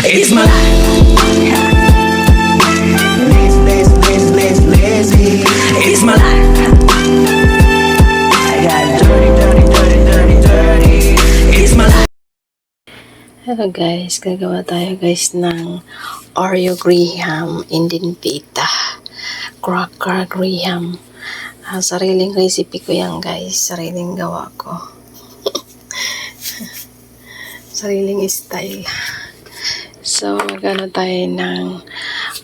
It's my life. Lazy. It's my life. I got dirty. It's my life. Hello guys, gagawa tayo guys ng Oreo Graham Indian Pita Cracker Graham. Sariling recipe ko yan guys, sariling gawa ko. Sariling style. So, magano tayo ng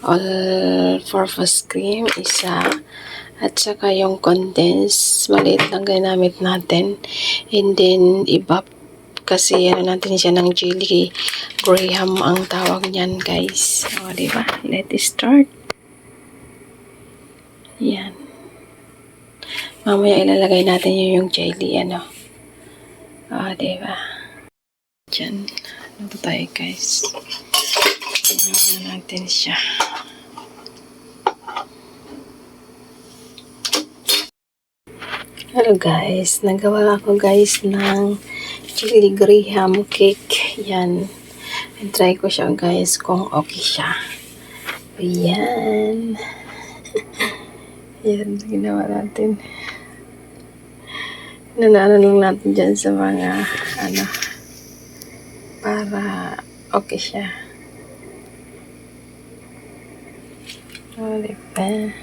all-purpose cream, isa. At saka yung condensed, maliit lang ginamit natin. And then, iba kasi ano natin siya ng jelly Graham ang tawag niyan guys. O, diba? Let's start. Yan. Mamaya ilalagay natin yung jelly, ano. O, diba? Diyan. Ano to tayo guys? Tingnan natin siya. Hello guys, nagawa ako guys ng chili graham cake. Yan. I-try ko siya guys kung okay siya. Ayan. Yan, ginawa natin. Nanalo lang natin dyan sa mga ano para okay siya. O, diba?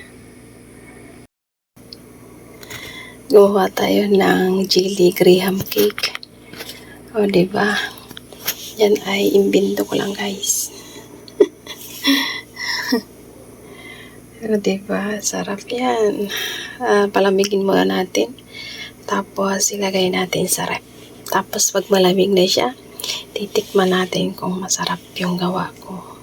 Gumawa tayo ng jelly graham cake. O, diba? Yan ay imbento ko lang, guys. O, diba? Sarap yan. Palamigin muna natin. Tapos, ilagay natin sa ref. Tapos, pag malamig na siya, titikman natin kung masarap yung gawa ko.